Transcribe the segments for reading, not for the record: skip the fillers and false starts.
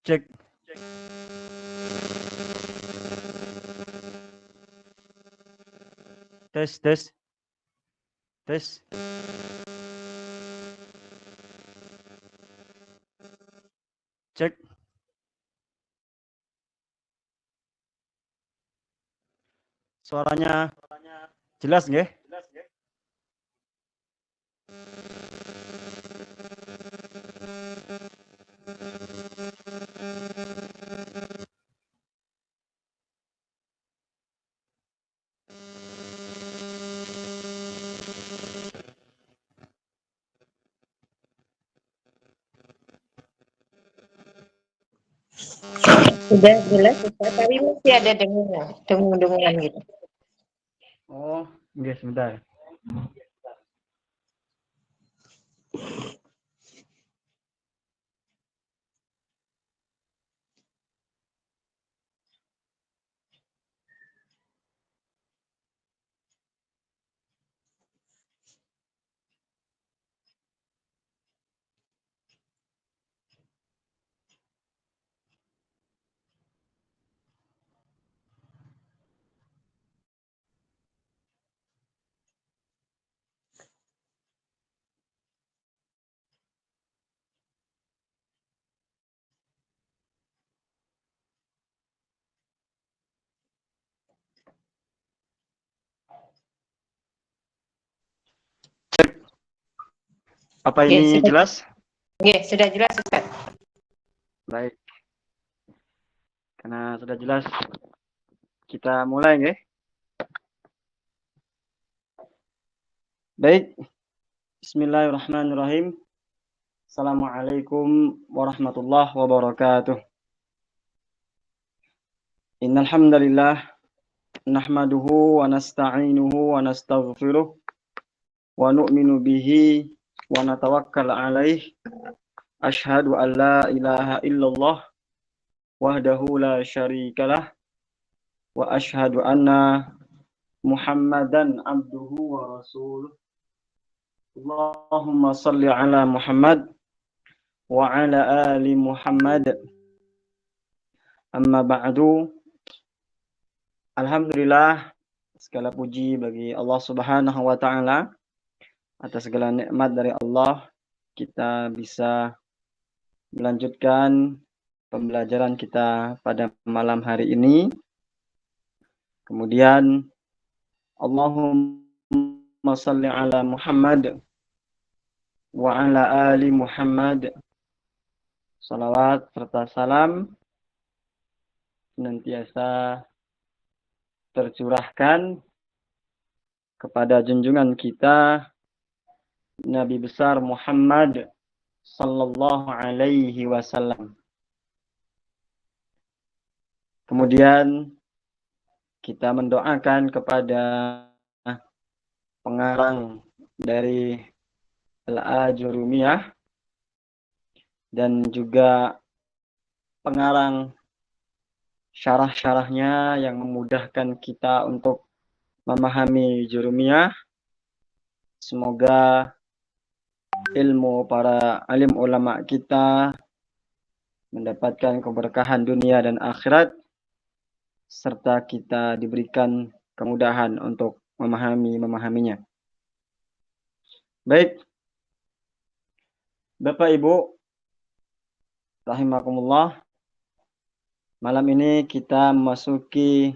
Cek. Tes, tes, tes. Cek. Suaranya jelas nggih? Sudah jelas Ustaz, tapi masih ada dengung-dengungan gitu. Oh, nggih sebentar. Apa Oke, ini jelas? sudah jelas Ustaz. Baik. Karena sudah jelas, kita mulai nggih. Baik. Bismillahirrahmanirrahim. Assalamualaikum warahmatullahi wabarakatuh. Innal hamdalillah nahmaduhu wa nasta'inuhu wa nastaghfiruh wa nu'minu bihi wa natawakkal 'alaihi. Asyhadu an la ilaha illallah wahdahu la syarikalah wa asyhadu anna Muhammadan abduhu wa rasuluh. Allahumma salli ala Muhammad wa ala ali Muhammad. Amma ba'du. Alhamdulillah, segala puji bagi Allah Subhanahu wa taala atas segala nikmat dari Allah. Kita bisa melanjutkan pembelajaran kita pada malam hari ini. Kemudian Allahumma salli ala Muhammad wa ala ali Muhammad. Salawat serta salam senantiasa tercurahkan kepada junjungan kita Nabi besar Muhammad sallallahu alaihi wasallam. Kemudian kita mendoakan kepada pengarang dari Al-Ajurumiyah dan juga pengarang syarah-syarahnya yang memudahkan kita untuk memahami Jurumiyah. Semoga ilmu para alim ulama kita mendapatkan keberkahan dunia dan akhirat, serta kita diberikan kemudahan untuk memahaminya. Baik, Bapak Ibu, rahimakumullah. Malam ini kita memasuki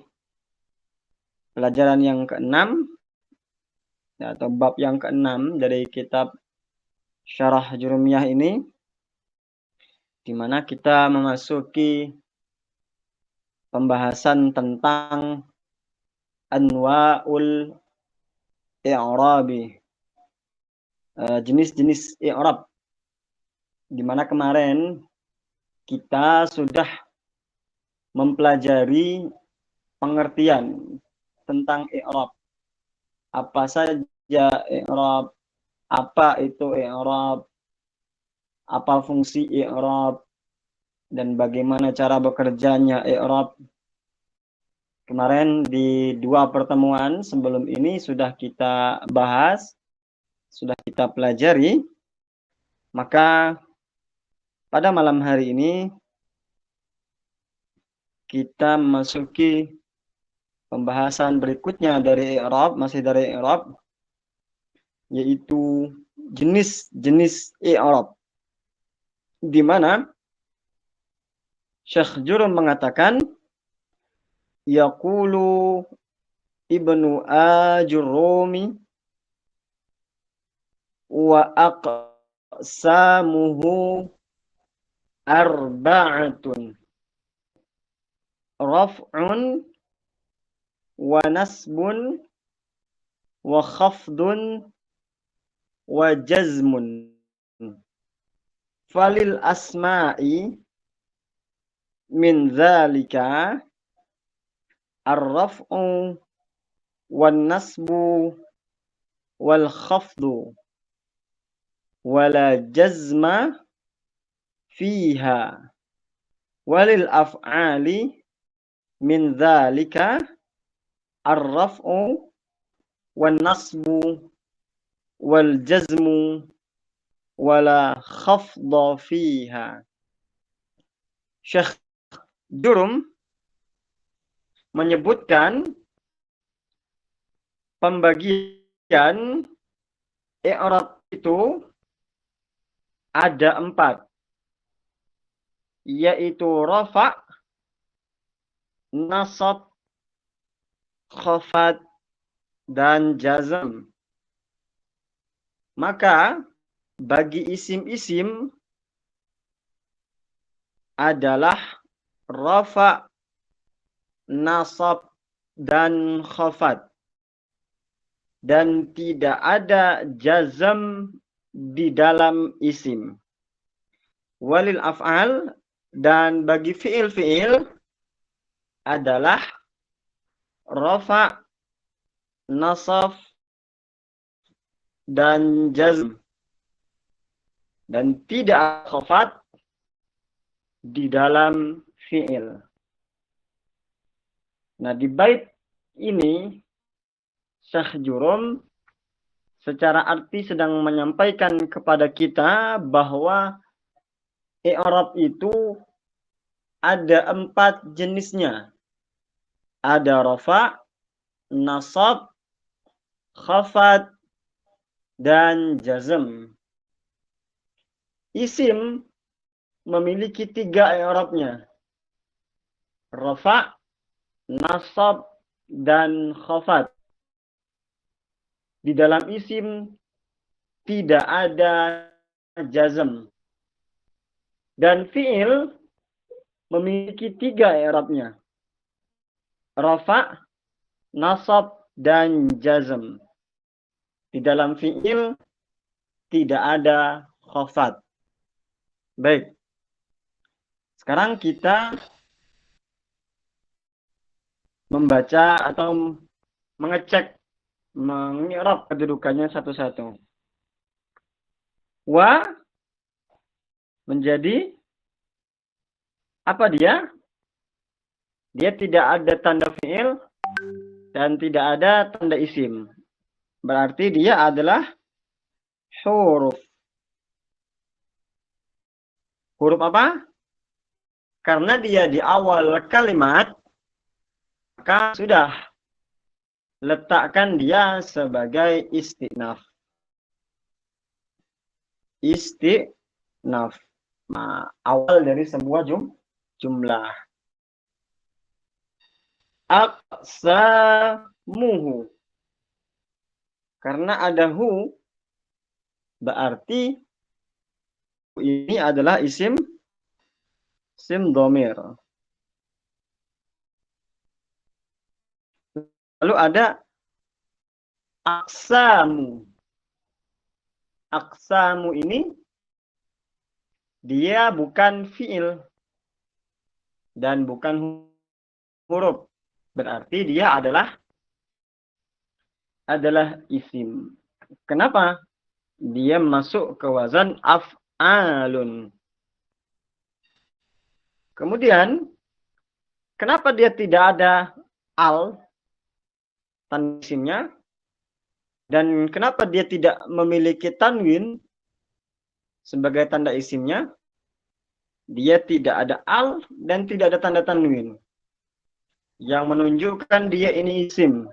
pelajaran yang ke-6 atau bab yang ke-6 dari kitab Syarah Jurumiyah ini, di mana kita memasuki pembahasan tentang anwa'ul i'rabi, jenis-jenis i'rab, di mana kemarin kita sudah mempelajari pengertian tentang i'rab. Apa saja i'rab, apa itu i'rab, apa fungsi i'rab, dan bagaimana cara bekerjanya i'rab. Kemarin di 2 pertemuan sebelum ini sudah kita bahas, sudah kita pelajari. Maka pada malam hari ini kita memasuki pembahasan berikutnya dari i'rab, masih dari i'rab, yaitu jenis-jenis i'rab. Di mana Syekh Jurum mengatakan, yaqulu Ibnu Ajurrumi wa aqsamuhu arba'atun. Raf'un wa nasbun wa khafdun wa jazmun. Falil asma'i min dzalika ar-raf'u wan nasbu wal khafdu wala jazma fiha. Walil af'ali min dzalika ar-raf'u wan nasbu wal jazmu wala khafda fiha. Syekh Jurum menyebutkan pembagian i'rab itu ada 4, yaitu rafa', nasab, khafad, dan jazm. Maka bagi isim-isim adalah rafa', nasab, dan khafad. Dan tidak ada jazm di dalam isim. Walil af'al, dan bagi fi'il-fi'il adalah rafa', nasab, dan jazm. Dan tidak khafad di dalam fi'il. Nah, di bait ini Syekh Jurum secara arti sedang menyampaikan kepada kita bahwa i'rab itu ada 4 jenisnya. Ada rafa', nasab, khafad, dan jazm. Isim memiliki 3 i'rabnya. Rafa', nasab, dan khafad. Di dalam isim tidak ada jazm. Dan fi'il memiliki 3 i'rabnya. Rafa', nasab, dan jazm. Di dalam fi'il tidak ada khafad. Baik. Sekarang kita membaca atau mengecek, mengi'rab kedudukannya satu-satu. Wa menjadi apa dia? Dia tidak ada tanda fi'il dan tidak ada tanda isim. Berarti dia adalah huruf. Huruf apa? Karena dia di awal kalimat, maka sudah letakkan dia sebagai istinaf. Istinaf. Nah, awal dari sebuah jumlah. Aqsamuhu. Karena ada hu, berarti ini adalah isim dhamir. Lalu ada aqsamu. Aqsamu ini dia bukan fi'il dan bukan huruf. Berarti dia adalah isim. Kenapa? Dia masuk ke wazan af'alun. Kemudian, kenapa dia tidak ada al tanda isimnya? Dan kenapa dia tidak memiliki tanwin sebagai tanda isimnya? Dia tidak ada al dan tidak ada tanda tanwin. yang menunjukkan dia ini isim.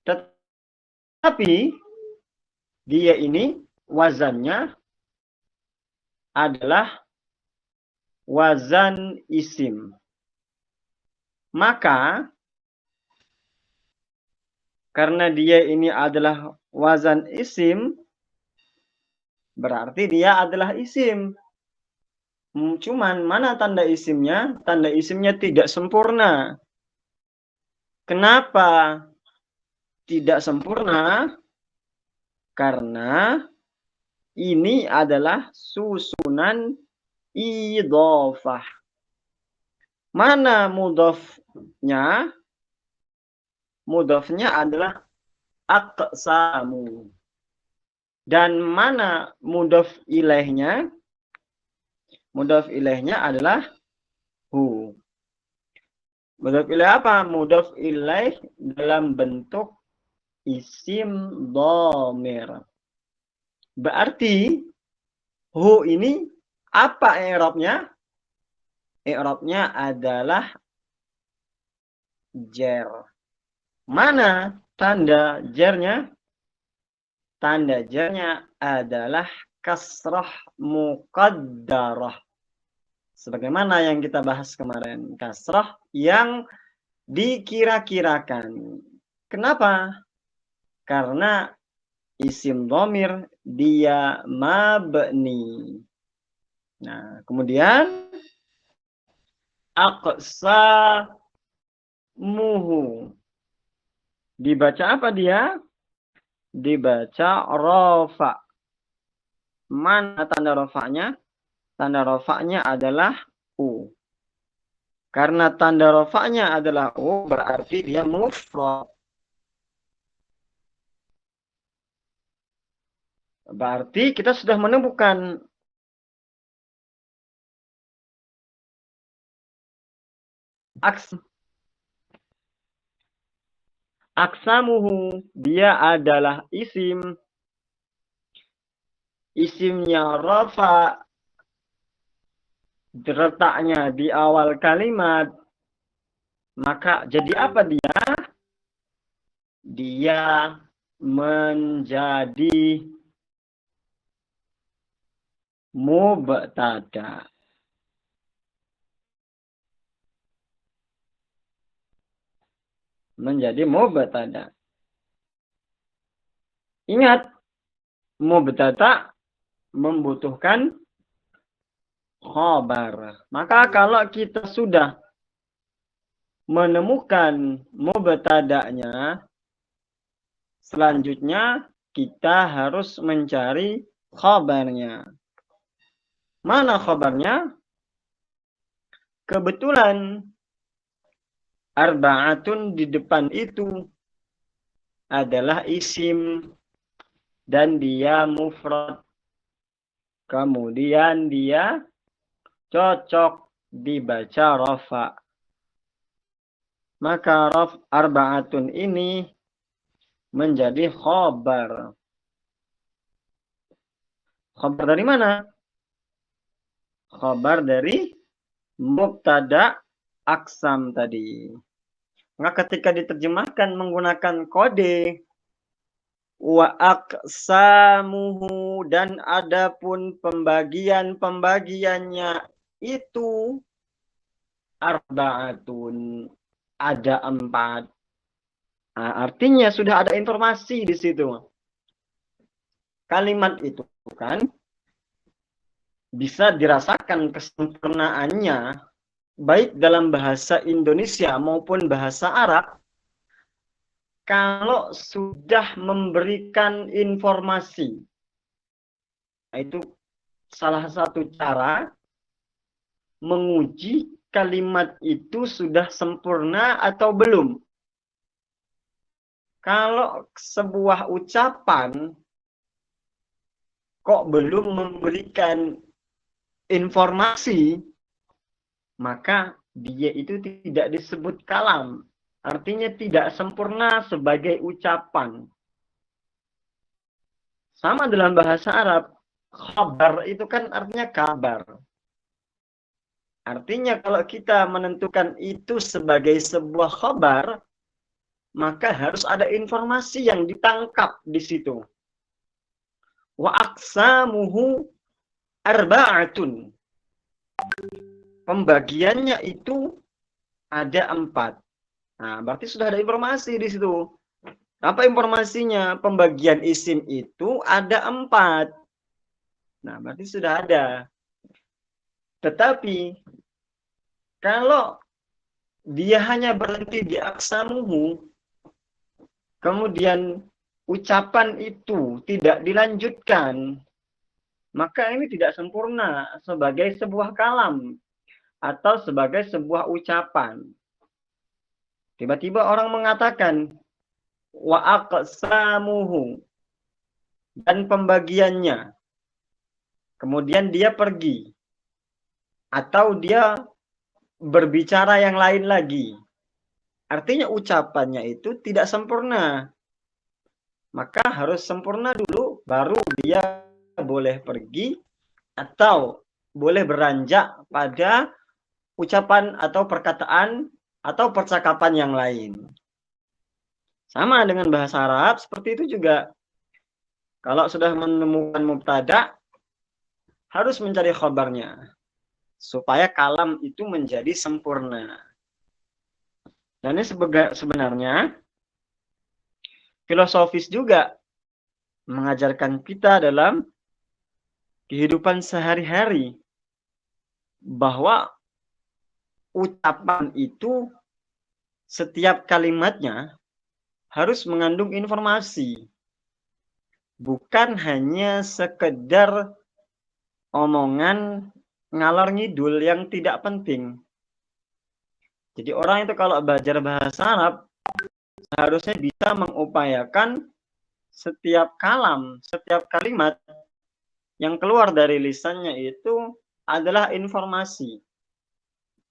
Tetapi dia ini wazannya adalah wazan isim. Maka karena dia ini adalah wazan isim, berarti dia adalah isim. Cuman mana tanda isimnya? Tanda isimnya tidak sempurna. Kenapa tidak sempurna? Karena ini adalah susunan idhofah. Mana mudhofnya? Mudhofnya adalah aqsamu. Dan mana mudhof ilaihnya? Mudhof ilaihnya adalah hu. Mudhof ilaih apa? Mudhof ilaih dalam bentuk isim dhamir. Berarti hu ini apa i'rabnya? I'rabnya adalah jer. Mana tanda jernya? Tanda jernya adalah kasrah muqaddarah. Sebagaimana yang kita bahas kemarin, kasrah yang dikira-kirakan. Kenapa? Karena isim dhamir dia mabni. Nah, kemudian aqsamuhu. Dibaca apa dia? Dibaca rafa. Mana tanda rafanya? Tanda rafanya adalah u. Karena tanda rafanya adalah u, berarti dia mufrad. Berarti kita sudah menemukan aksamuhu, dia adalah isim. Isimnya rafa, terletaknya di awal kalimat. Maka jadi apa dia? Dia menjadi mubtada. Menjadi mubtada. Ingat, mubtada membutuhkan khabar. Maka kalau kita sudah menemukan mubtada'nya, selanjutnya kita harus mencari khabarnya. Mana khabarnya? Kebetulan arba'atun di depan itu adalah isim dan dia mufrad. Kemudian dia cocok dibaca rafa. Maka arba'atun ini menjadi khabar. Khabar dari mana? Khabar dari mubtada aksam tadi. Maka ketika diterjemahkan menggunakan kode wa aqsamuhu, dan adapun pembagiannya itu arba'atun, ada 4. Nah, artinya sudah ada informasi di situ. Kalimat itu kan bisa dirasakan kesempurnaannya baik dalam bahasa Indonesia maupun bahasa Arab kalau sudah memberikan informasi. Nah, itu salah satu cara menguji kalimat itu sudah sempurna atau belum. Kalau sebuah ucapan kok belum memberikan informasi, maka dia itu tidak disebut kalam. Artinya tidak sempurna sebagai ucapan. Sama dalam bahasa Arab, khabar itu kan artinya kabar. Artinya kalau kita menentukan itu sebagai sebuah khabar, maka harus ada informasi yang ditangkap di situ. Wa aqsamuhu arba'atun. Pembagiannya itu ada 4. Nah, berarti sudah ada informasi di situ. Apa informasinya? Pembagian isim itu ada 4. Nah, berarti sudah ada. Tetapi kalau dia hanya berhenti di aksamuhu, kemudian ucapan itu tidak dilanjutkan, maka ini tidak sempurna sebagai sebuah kalam atau sebagai sebuah ucapan. Tiba-tiba orang mengatakan wa aqsamuhu dan pembagiannya. Kemudian dia pergi atau dia berbicara yang lain lagi. Artinya ucapannya itu tidak sempurna. Maka harus sempurna dulu, baru dia boleh pergi atau boleh beranjak pada ucapan atau perkataan atau percakapan yang lain. Sama dengan bahasa Arab, seperti itu juga. Kalau sudah menemukan mubtada, harus mencari khabarnya. Supaya kalam itu menjadi sempurna. Dan ini sebenarnya filosofis juga mengajarkan kita dalam kehidupan sehari-hari bahwa ucapan itu setiap kalimatnya harus mengandung informasi. Bukan hanya sekedar omongan ngalor ngidul yang tidak penting. Jadi orang itu kalau belajar bahasa Arab seharusnya bisa mengupayakan setiap kalam, setiap kalimat yang keluar dari lisannya itu adalah informasi.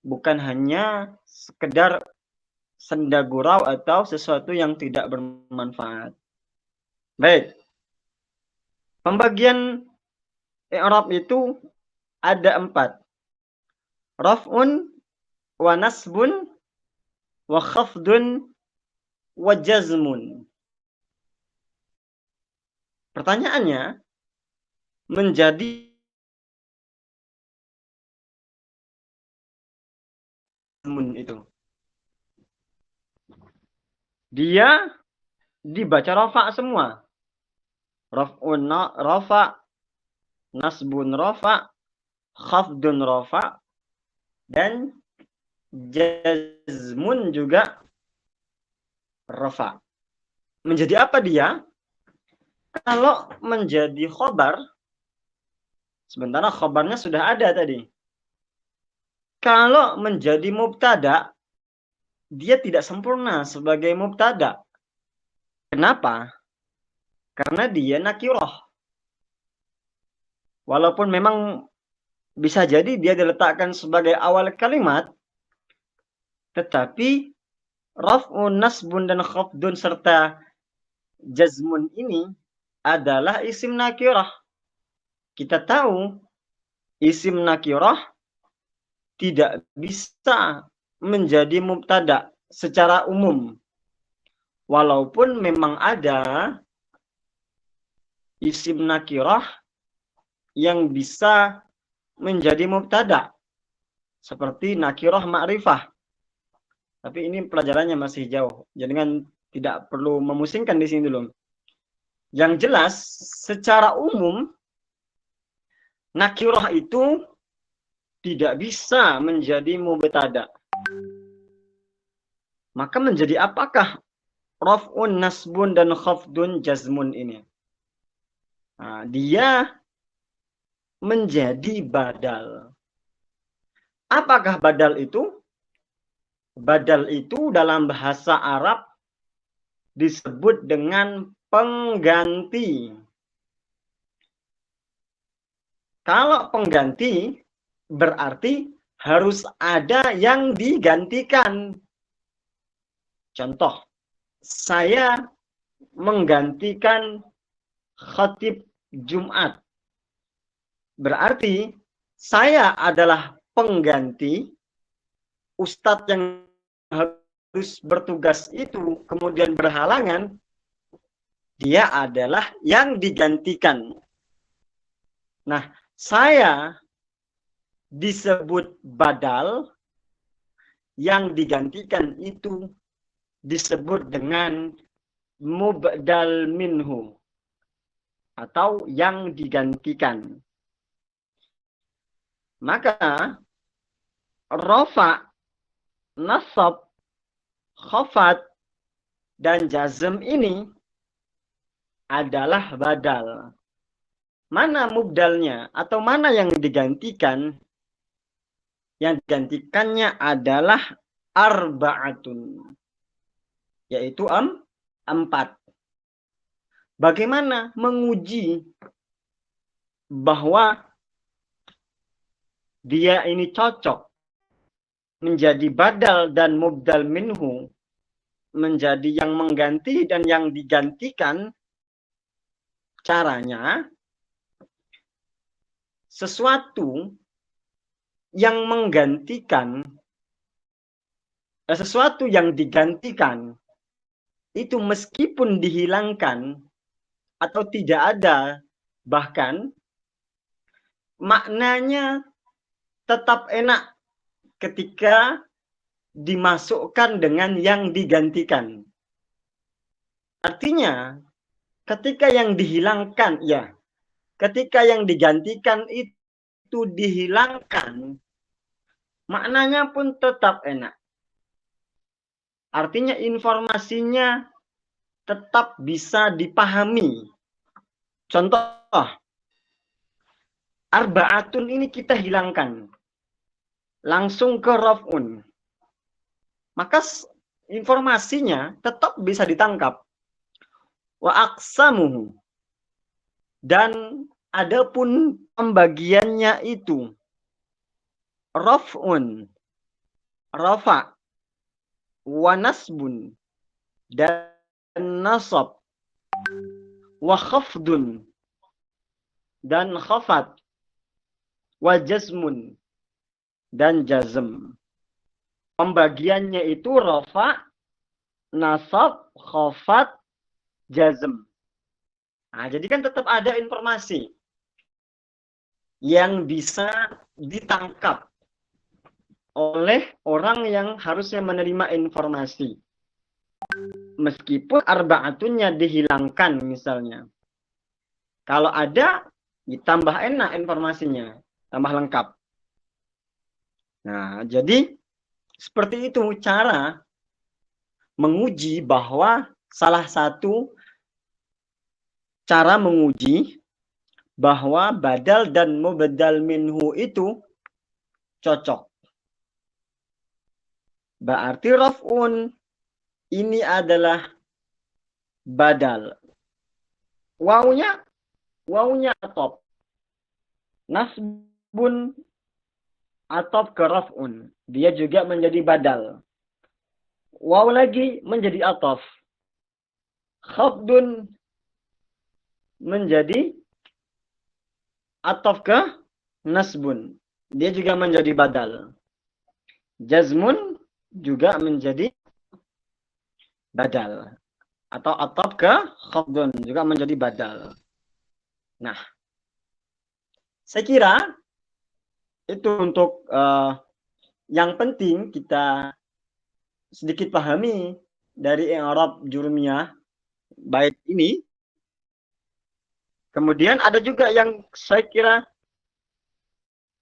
Bukan hanya sekedar senda gurau atau sesuatu yang tidak bermanfaat. Baik. Pembagian i'rab itu ada 4. Raf'un wa nasbun wa khafdun wa jazmun. Pertanyaannya, menjadi itu. Dia dibaca rafa semua. Raf'un rafa, nasbun rafa, khafdun rafa, dan jazmun juga rafa. Menjadi apa dia? Kalau menjadi khobar, sementara khobarnya sudah ada tadi. Kalau menjadi mubtada, dia tidak sempurna sebagai mubtada. Kenapa? Karena dia nakirah. Walaupun memang bisa jadi dia diletakkan sebagai awal kalimat, tetapi raf'un, nasbun, dan khafdun serta jazmun ini adalah isim nakirah. Kita tahu isim nakirah tidak bisa menjadi mubtada secara umum. Walaupun memang ada isim nakirah yang bisa menjadi mubtada. Seperti nakirah ma'rifah. Tapi ini pelajarannya masih jauh. Jangan tidak perlu memusingkan di sini dulu. Yang jelas, secara umum, nakirah itu tidak bisa menjadi mubtada. Maka menjadi apakah raf'un, nasbun, dan khafdun, jazmun ini? Nah, dia menjadi badal. Apakah badal itu? Badal itu dalam bahasa Arab disebut dengan pengganti. Kalau pengganti berarti harus ada yang digantikan. Contoh, saya menggantikan khatib Jumat. Berarti saya adalah pengganti, ustadz yang harus bertugas itu kemudian berhalangan, dia adalah yang digantikan. Nah, saya disebut badal, yang digantikan itu disebut dengan mubdal minhu, atau yang digantikan. Maka rofa, nasab, khafat, dan jazm ini adalah badal. Mana mubdalnya atau mana yang digantikan? Yang digantikannya adalah arba'atun, yaitu 4. Bagaimana menguji bahwa dia ini cocok menjadi badal dan mubdal minhu, menjadi yang mengganti dan yang digantikan? Caranya, sesuatu yang menggantikan, sesuatu yang digantikan itu meskipun dihilangkan atau tidak ada, bahkan maknanya tetap enak ketika dimasukkan dengan yang digantikan. Artinya, ketika yang dihilangkan, ya, ketika yang digantikan itu dihilangkan, maknanya pun tetap enak. Artinya informasinya tetap bisa dipahami. Contoh, arba'atun ini kita hilangkan, langsung ke raf'un. Maka informasinya tetap bisa ditangkap. Wa aqsamuhu. Dan adapun pembagiannya itu raf'un, rafa, wa nasbun, dan nasab, wa khafdun, dan khafat, wa jazmun, dan jazm. Pembagiannya itu rafa, nasab, khafat, jazm. Nah, jadi kan tetap ada informasi yang bisa ditangkap oleh orang yang harusnya menerima informasi. Meskipun arba'atunnya dihilangkan misalnya. Kalau ada, ditambah enak informasinya, tambah lengkap. Nah, jadi seperti itu cara menguji bahwa salah satu cara menguji bahwa badal dan mubdal minhu itu cocok. Berarti raf'un ini adalah badal. Wawunya atop. Nasbun atop ke raf'un. Dia juga menjadi badal. Waw lagi menjadi atop. Khafdun menjadi atop ke nasbun. Dia juga menjadi badal. Jazmun juga menjadi badal. Atau atop ke khafdun juga menjadi badal. Nah, saya kira itu untuk yang penting kita sedikit pahami dari i'rab jurumiyah bait ini. Kemudian ada juga yang saya kira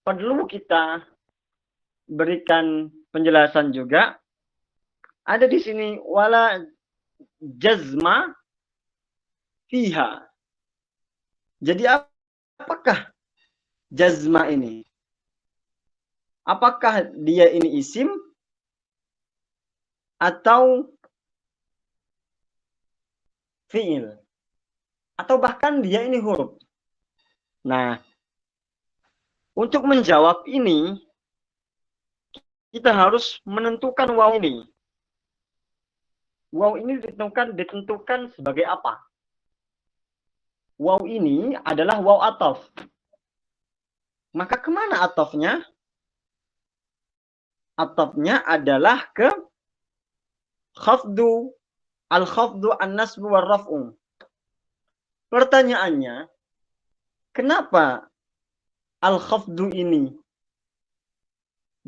perlu kita berikan penjelasan juga. Ada di sini wala jazma fiha. Jadi apakah jazma ini? Apakah dia ini isim atau fi'il? Atau bahkan dia ini huruf? Nah, untuk menjawab ini, kita harus menentukan waw ini. Waw ini ditentukan sebagai apa? Waw ini adalah waw atof. Maka kemana atofnya? atofnya adalah ke khafdu, al-khafdu, an-nasbu, war-raf'u. Pertanyaannya, kenapa al-khafdu ini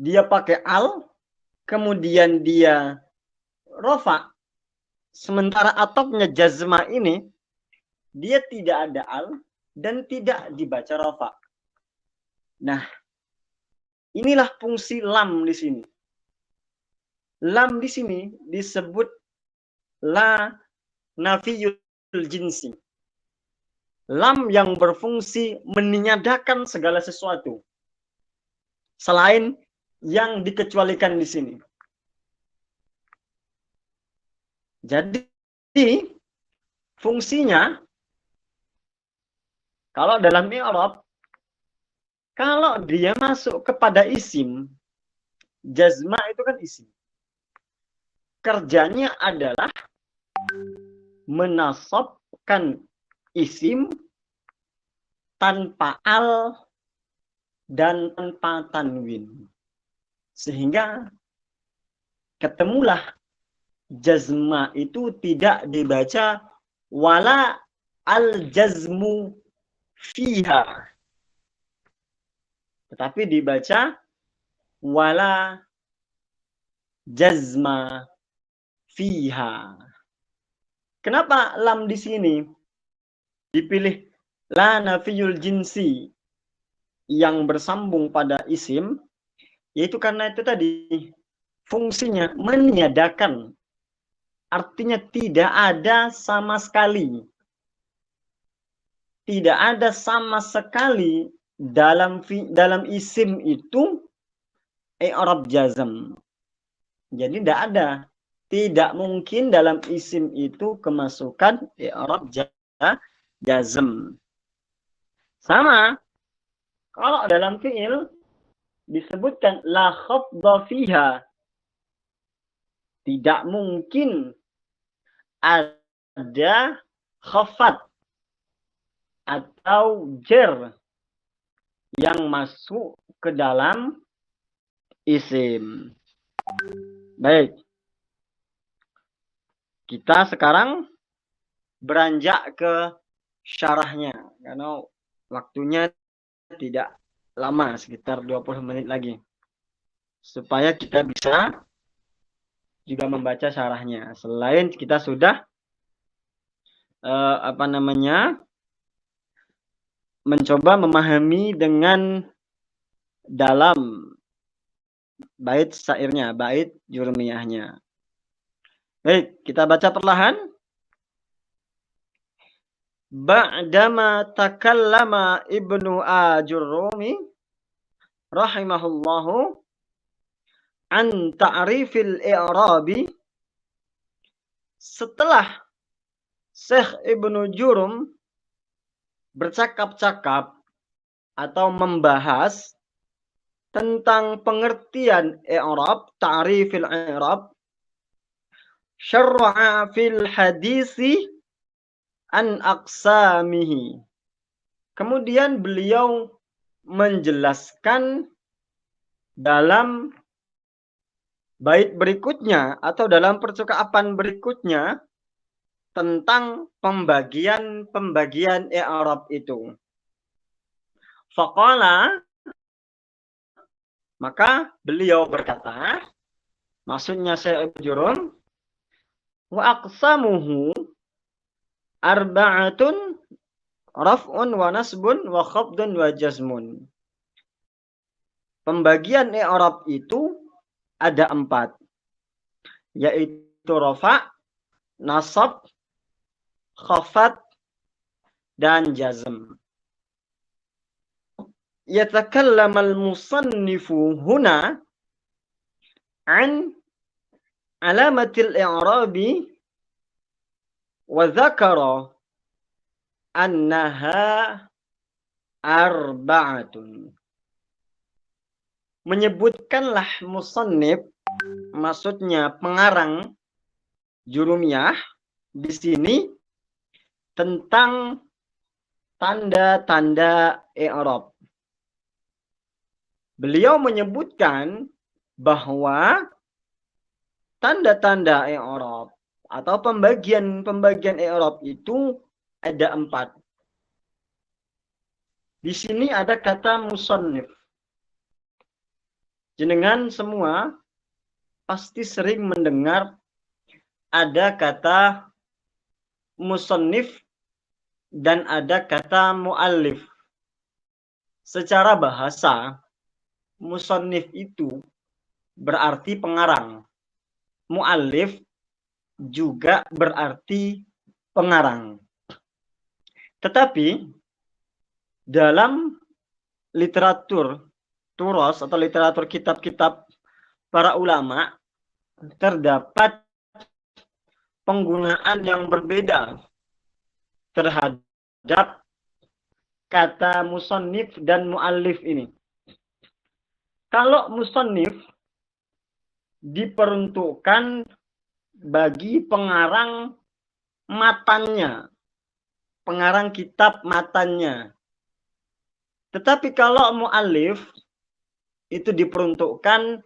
dia pakai al, kemudian dia rofa, sementara atofnya jazma ini dia tidak ada al dan tidak dibaca rofa. Nah, inilah fungsi lam di sini. Lam di sini disebut la nafiyul jinsi. Lam yang berfungsi meniadakan segala sesuatu selain yang dikecualikan di sini. Jadi fungsinya kalau dalam i'rab, kalau dia masuk kepada isim, jazma itu kan isim. Kerjanya adalah menasabkan isim tanpa al dan tanpa tanwin. Sehingga ketemulah jazma itu tidak dibaca wala al-jazmu fiha, tetapi dibaca wala jazma fiha. Kenapa lam di sini dipilih la nafiyul jinsi yang bersambung pada isim? Yaitu karena itu tadi fungsinya meniadakan. Artinya tidak ada sama sekali. Tidak ada sama sekali dalam isim itu i'rab jazm. Jadi tidak ada. Tidak mungkin dalam isim itu kemasukan i'rab jazm. Sama kalau dalam fi'il disebutkan la khafdha fiha. Tidak mungkin ada khafat atau jer yang masuk ke dalam isim. Baik. Kita sekarang beranjak ke syarahnya karena waktunya tidak lama, sekitar 20 menit lagi. Supaya kita bisa juga membaca syarahnya. Selain kita sudah mencoba memahami dengan dalam bait syairnya, bait jurmiyahnya. Baik, kita baca perlahan. Ba'dama takallama Ibnu Ajurrumi rahimahullahu an ta'rifil i'rabi. Setelah Syekh Ibnu Jurum bercakap-cakap atau membahas tentang pengertian i'rab, ta'rifil i'rab, syarra'a fil hadisi an aqsamihi. Kemudian beliau menjelaskan dalam bait berikutnya atau dalam percakapan berikutnya tentang pembagian i'rab itu. Faqala, maka beliau berkata, maksudnya Syekh Ibnu Jurum, wa aqsamuhu arba'atun raf'un wa nasbun wa khafdun wa jazmun. Pembagian i'rab itu ada 4, yaitu rafa', nasab, khafat, dan jazm. Yatakallam al-musannifu huna an alamatil i'rabi wa dzakara annaha arba'atun. Menyebutkanlah musannif, maksudnya pengarang Jurumiyah di sini tentang tanda-tanda i'rab. Beliau menyebutkan bahwa tanda-tanda i'rab atau pembagian i'rab itu ada 4. Di sini ada kata musannif. Jenengan semua pasti sering mendengar ada kata musannif dan ada kata muallif. Secara bahasa, musannif itu berarti pengarang. Muallif juga berarti pengarang. Tetapi dalam literatur turos atau literatur kitab-kitab para ulama terdapat penggunaan yang berbeda terhadap kata musannif dan muallif ini. Kalau musannif diperuntukkan bagi pengarang matannya, pengarang kitab matannya. Tetapi kalau muallif itu diperuntukkan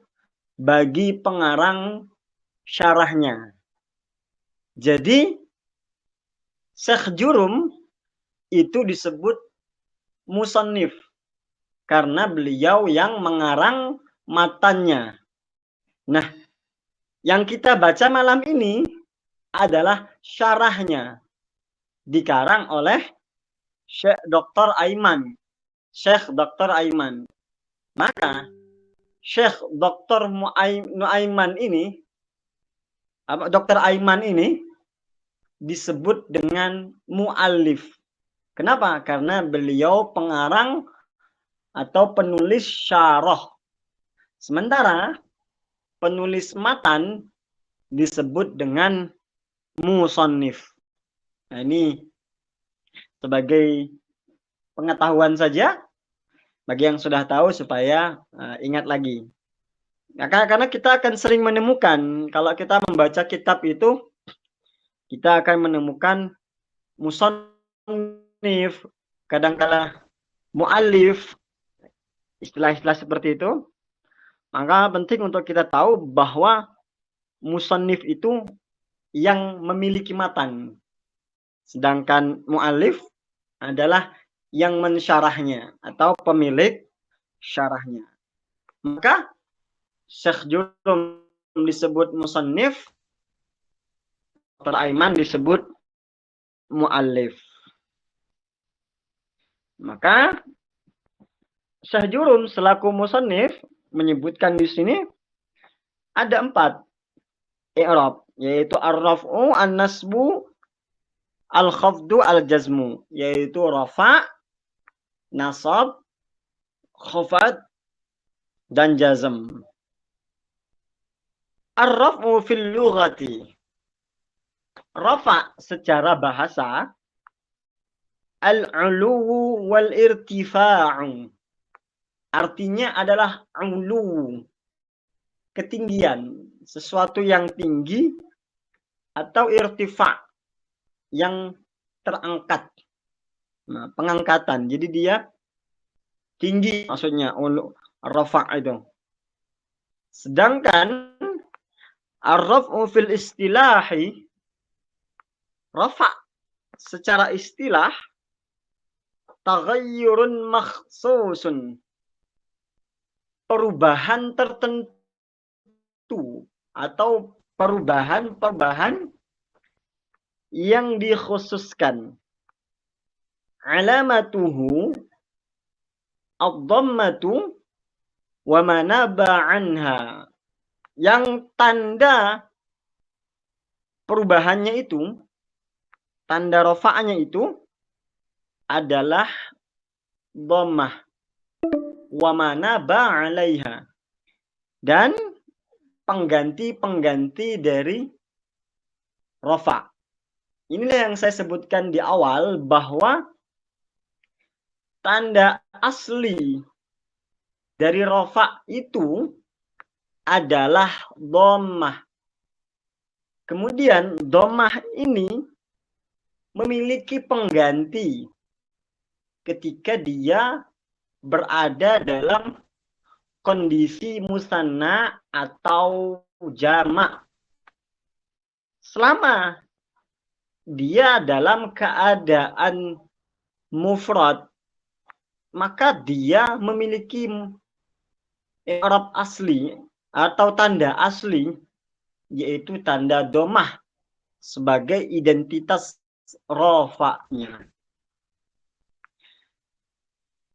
bagi pengarang syarahnya. Jadi Syekh Jurum itu disebut musannif karena beliau yang mengarang matannya. Nah, yang kita baca malam ini adalah syarahnya, dikarang oleh Syekh Dr. Aiman. Syekh Dr. Aiman. Maka Syekh Dr. Nuaiman ini, Dr. Aiman ini disebut dengan muallif. Kenapa? Karena beliau pengarang atau penulis syarah. Sementara penulis matan disebut dengan musannif. Nah, ini sebagai pengetahuan saja bagi yang sudah tahu supaya ingat lagi. Nah, karena kita akan sering menemukan kalau kita membaca kitab itu kita akan menemukan musannif, kadang-kala muallif, istilah-istilah seperti itu. Maka penting untuk kita tahu bahwa musannif itu yang memiliki matan. Sedangkan muallif adalah yang mensyarahnya atau pemilik syarahnya. Maka Syekh Jurum disebut musannif, Dr. Aiman disebut muallif. Maka Syekh Jurum selaku musannif menyebutkan di sini ada 4 i'rab, yaitu ar-raf'u, an-nasbu, al-khafdu, al-jazmu, yaitu rafa, nasab, khafad, dan jazm. Ar-raf'u fil lughati. Rafa secara bahasa al-'uluwu wal irtifa'u. Artinya adalah 'ulu, ketinggian, sesuatu yang tinggi, atau irtifa, yang terangkat. Nah, pengangkatan. Jadi dia tinggi maksudnya rafa itu. Sedangkan ar-raf'u fil istilahi, rafa secara istilah taghayyurun makhsusun, perubahan tertentu atau perubahan yang dikhususkan. Alamatuhu ad-dhammatu wa ma naba anha. Yang tanda perubahannya itu, tanda rafa'nya itu adalah dhammah wa ma naba 'alaiha, dan pengganti-pengganti dari rafa. Inilah yang saya sebutkan di awal bahwa tanda asli dari rafa itu adalah dhammah. Kemudian dhammah ini memiliki pengganti ketika dia berada dalam kondisi musanna atau jamak. Selama dia dalam keadaan mufrad, maka dia memiliki i'rab asli atau tanda asli, yaitu tanda domah sebagai identitas rafa'nya.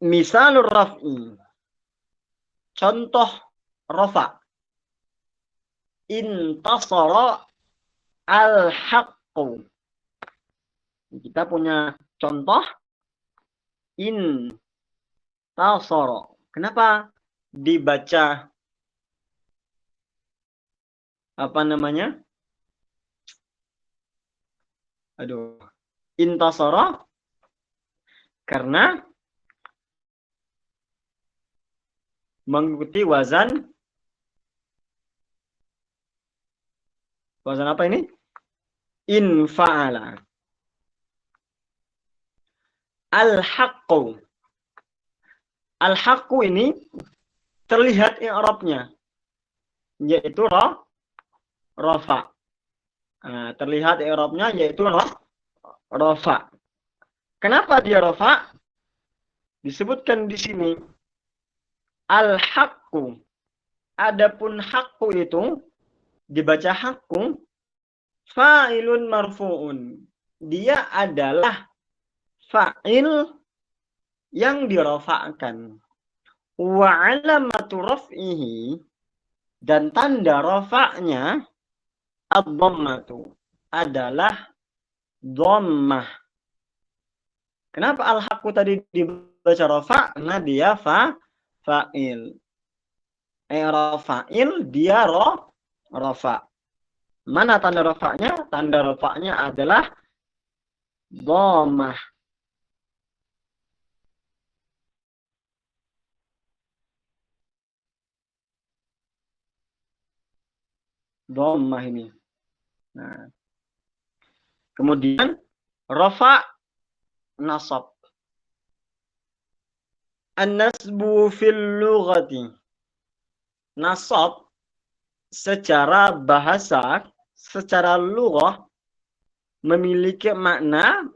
Misalur raf'i, contoh rafa', intasara al-haqqu. Kita punya contoh intasara. Kenapa dibaca apa namanya? Intasara karena mengikuti wazan apa ini? Infa'ala. Al-haqqu. Al-haqqu ini terlihat i'rabnya, yaitu rafa. Nah, terlihat i'rabnya yaitu rafa. Kenapa dia rafa? Disebutkan di sini al-haqqu. Adapun haqqu itu dibaca haqqu, fa'ilun marfu'un. Dia adalah fa'il yang dirafa'kan. Wa 'alamatu raf'ihi, dan tanda rafa'nya ad-dhammatu, adalah dhammah. Kenapa al-haqqu tadi dibaca rafa'? Karena dia fa'il. Fa'il dia rafa'. Mana tanda rafa'nya? Tanda rafa'nya adalah dhammah. Dhammah ini. Nah. Kemudian rafa' nasab. An-nasbu fil lughati. Nasab secara bahasa, secara lughah, memiliki makna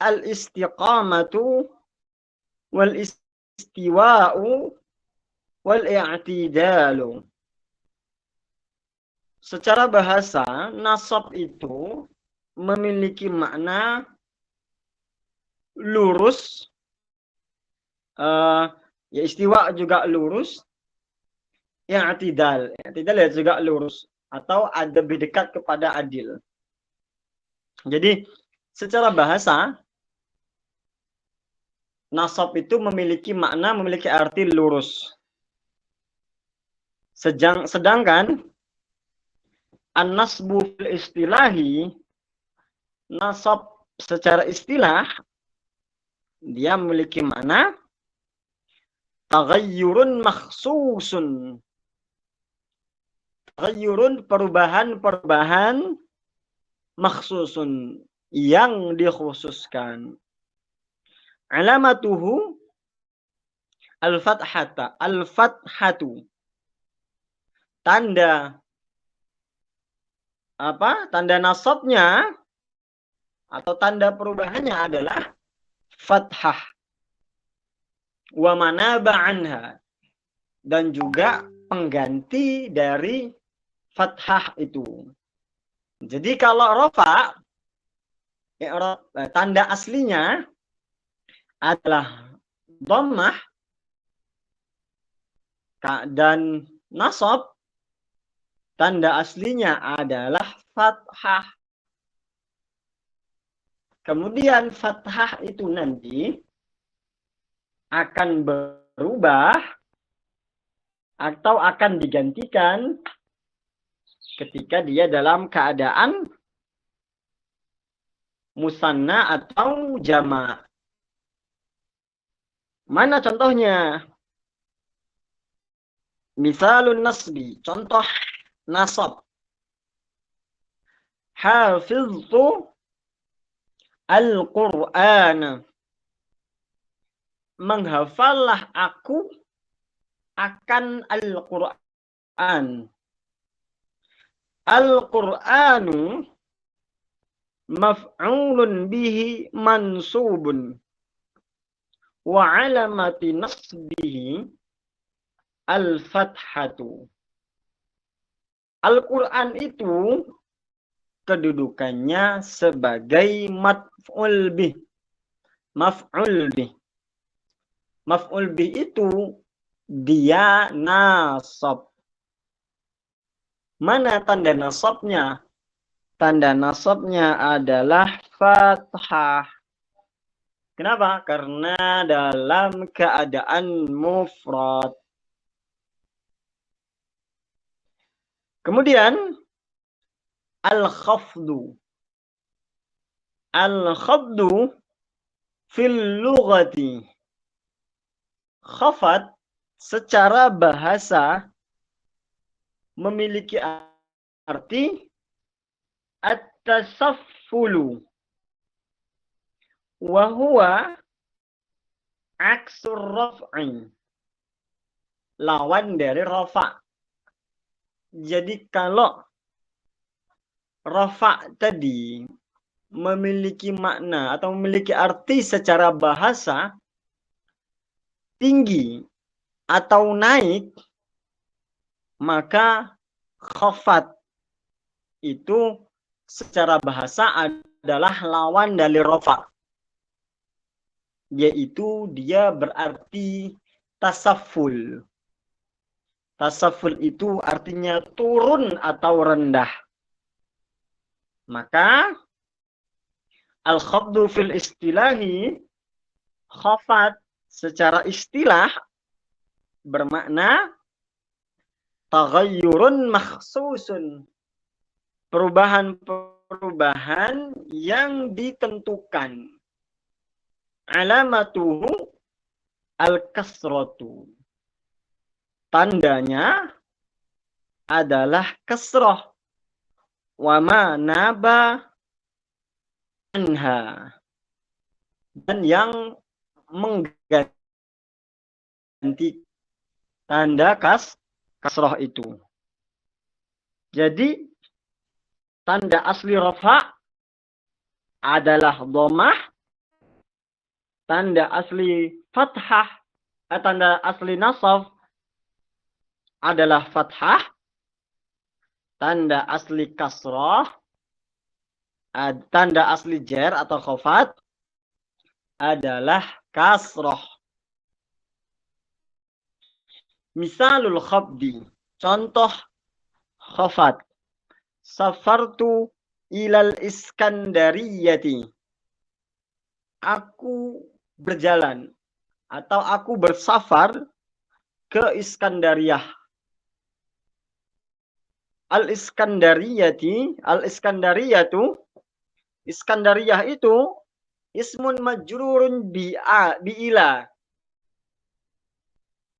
al-istiqamatu wal istiwa'u wal i'tidalu. Secara bahasa, nasab itu memiliki makna lurus, ya istiwa juga lurus, i'tidal ya juga lurus, atau ada lebih dekat kepada adil. Jadi secara bahasa, nasab itu memiliki makna, memiliki arti lurus. Sedangkan an-nasbu fil istilahi, nasab secara istilah, dia memiliki makna taghayyurun makhsusun. Taghayyurun, perubahan makhsusun, yang dikhususkan. Alamatuhu al-fathatu. Tanda nasabnya atau tanda perubahannya adalah fathah. Wa manaba anha, dan juga pengganti dari fathah itu. Jadi kalau rafa, tanda aslinya adalah dhammah, dan nasab tanda aslinya adalah fathah. Kemudian fathah itu nanti akan berubah atau akan digantikan ketika dia dalam keadaan musanna atau jama'. Mana contohnya? Misalun nasbi, contoh nasab. Hafiztu al-Qur'an. Menghafallah aku akan Al-Qur'an. Al-Qur'anu maf'ulun bihi mansubun wa alamati nasbihi al-fathatu. Al-Qur'an itu kedudukannya sebagai maf'ul bih. Maf'ul bih. Maf'ul bih itu dia nasab. Mana tanda nasabnya? Tanda nasabnya adalah fathah. Kenapa? Karena dalam keadaan mufrad. Kemudian al-khafdu. Al-khafdu fil lughati. Khafat secara bahasa memiliki arti at-tasaffulu. Wa huwa aksur raf'i. Lawan dari rafa'. Jadi kalau rafa' tadi memiliki makna atau memiliki arti secara bahasa tinggi atau naik, maka khafat itu secara bahasa adalah lawan dari rafa'. Yaitu dia berarti tasafful. Tasafful itu artinya turun atau rendah. Maka al-khafdu fil istilahi, khafat secara istilah bermakna taghayyurun makhsusun. Perubahan-perubahan yang ditentukan. Alamatuhu al-kasratu. Tandanya adalah kasrah. Wa ma naba anha. Dan yang mengganti tanda kasrah itu. Jadi tanda asli rafa adalah dhammah. Tanda asli fathah, tanda asli nasab adalah fathah. Tanda asli kasrah, tanda asli jar atau khafat adalah kasrah. Misalul khafdi, contoh khafat. Safartu ilal Iskandariyati. Aku berjalan atau aku bersafar ke Iskandariyah. Al-Iskandariyatu, Iskandariyah itu ismun majrurun bi'ila.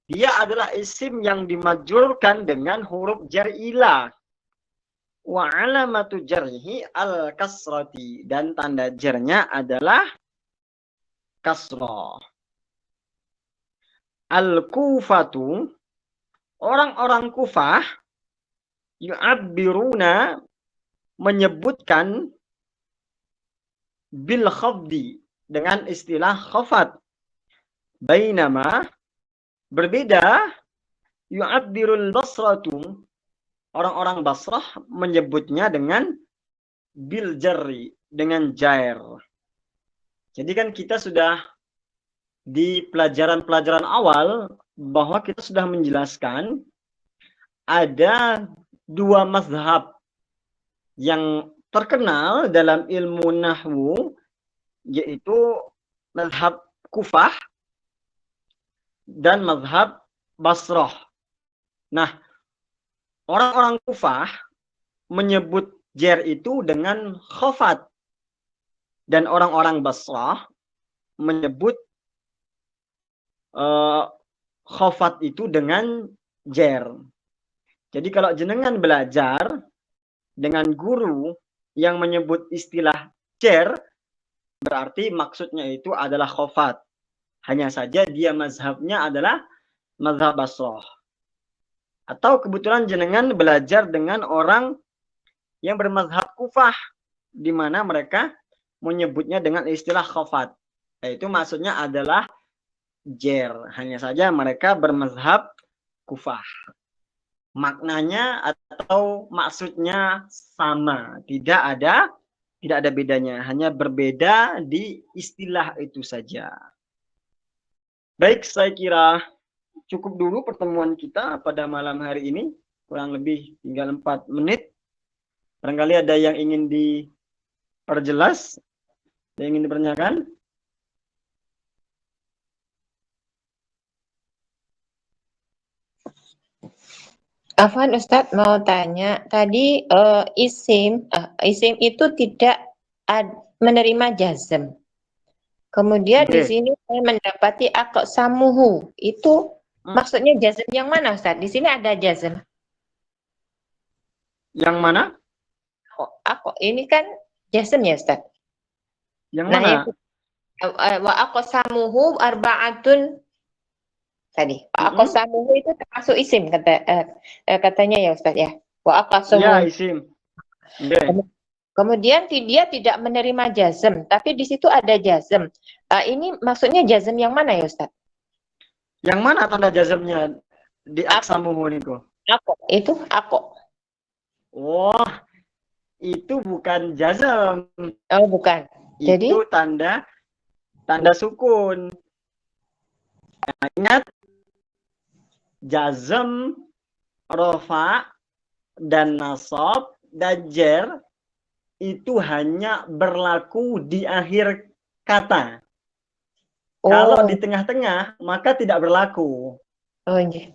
Dia adalah isim yang dimajrurkan dengan huruf jar ila. Wa alamatu jarhi al-kasrati. Dan tanda jarnya adalah kasrah. Al-Kufatu, orang-orang Kufah, yu'abbiruna, menyebutkan bil khafdi, dengan istilah khafat. Bainama, berbeda, yu'abbirul basratu, orang-orang Basrah menyebutnya dengan bil jarri, dengan jair. Jadi kan kita sudah di pelajaran-pelajaran awal bahwa kita sudah menjelaskan ada dua mazhab yang terkenal dalam ilmu nahwu, yaitu mazhab Kufah dan mazhab Basrah. Nah, orang-orang Kufah menyebut jar itu dengan khafat. Dan orang-orang Basrah menyebut khafat itu dengan jar. Jadi kalau jenengan belajar dengan guru yang menyebut istilah jar, berarti maksudnya itu adalah khafat. Hanya saja dia mazhabnya adalah mazhab Basrah. Atau kebetulan jenengan belajar dengan orang yang bermazhab Kufah, di mana mereka menyebutnya dengan istilah khafat. Yaitu maksudnya adalah jer. Hanya saja mereka bermazhab Kufah. Maknanya atau maksudnya sama, tidak ada bedanya, hanya berbeda di istilah itu saja. Baik, saya kira cukup dulu pertemuan kita pada malam hari ini, kurang lebih tinggal 4 menit. Barangkali ada yang ingin diperjelas, yang ingin dipertanyakan. Afwan Ustadz mau tanya, tadi isim itu tidak menerima jazm. Kemudian di sini saya mendapati aqsamuhu. Itu maksudnya jazm yang mana Ustadz? Di sini ada jazm. Yang mana? Ini kan jazm ya Ustadz? Yang mana? Wa aqsamuhu arba'atun. Tadi aqsamuhu itu termasuk isim katanya ya Ustadz ya. Wa aqsamuhu. Ya, isim. Kemudian dia tidak menerima jazm, tapi di situ ada jazm. Ini maksudnya jazm yang mana ya Ustadz? Yang mana tanda jazmnya di aqsamuhu niku? Itu ako. Oh, itu bukan jazm. Oh, bukan. Jadi itu tanda sukun. Nah, ingat, jazm, rofa, dan nasab, dan jer itu hanya berlaku di akhir kata. Kalau di tengah-tengah, maka tidak berlaku. Oh, iya.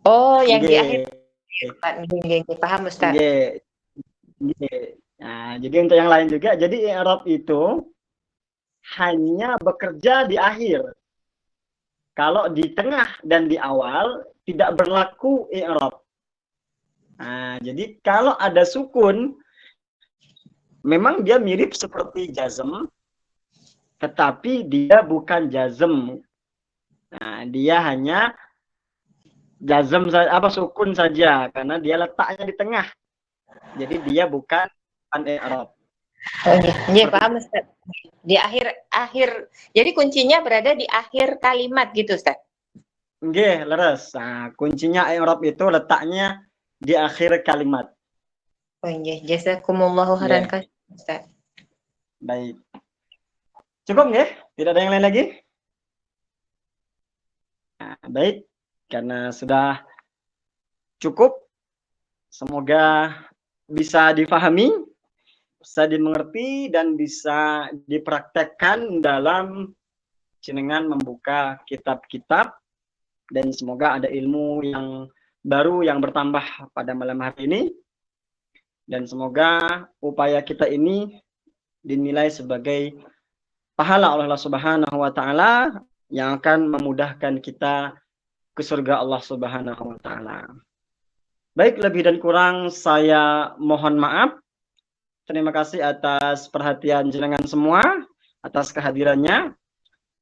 Oh, yang di akhir. Paham Ustaz. Nah, jadi untuk yang lain juga, jadi i'rab itu hanya bekerja di akhir. Kalau di tengah dan di awal tidak berlaku i'rab. Nah, jadi kalau ada sukun, memang dia mirip seperti jazm, tetapi dia bukan jazm. Nah, dia hanya jazm sukun saja karena dia letaknya di tengah. Jadi dia bukan i'rab. Oh iya, paham Ustaz. Di akhir. Jadi kuncinya berada di akhir kalimat gitu Ustaz. Nggih, leres. Nah, kuncinya i'rab itu letaknya di akhir kalimat. Oh iya, jazakumullahu khairan Ustaz. Baik. Cukup nggih? Tidak ada yang lain lagi? Nah, baik, karena sudah cukup, semoga bisa difahami, bisa dimengerti, dan bisa dipraktekkan dalam jenengan membuka kitab-kitab, dan semoga ada ilmu yang baru yang bertambah pada malam hari ini, dan semoga upaya kita ini dinilai sebagai pahala oleh Allah Subhanahu wa Ta'ala yang akan memudahkan kita ke surga Allah Subhanahu wa Ta'ala. Baik, lebih dan kurang saya mohon maaf. Terima kasih atas perhatian jenengan semua, atas kehadirannya.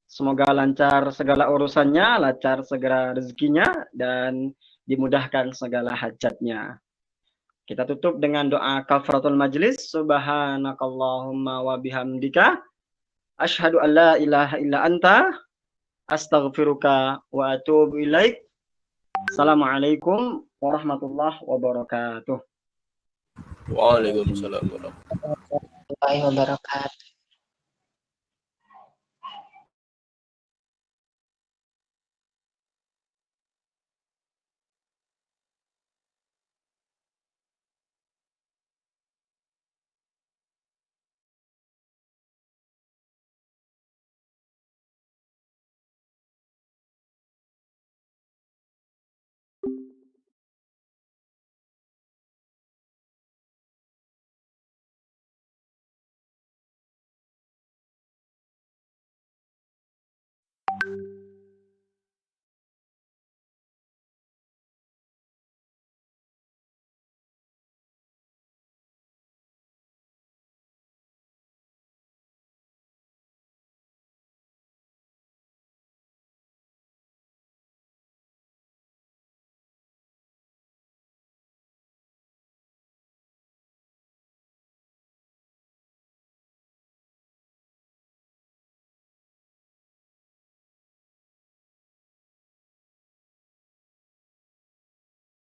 Semoga lancar segala urusannya, lancar segala rezekinya, dan dimudahkan segala hajatnya. Kita tutup dengan doa kafaratul majlis. Subhanakallahumma wa bihamdika asyhadu an la ilaha illa anta astaghfiruka wa atubu ilaik. Assalamualaikum warahmatullahi wabarakatuh. Waalaikumsalam warahmatullahi wabarakatuh.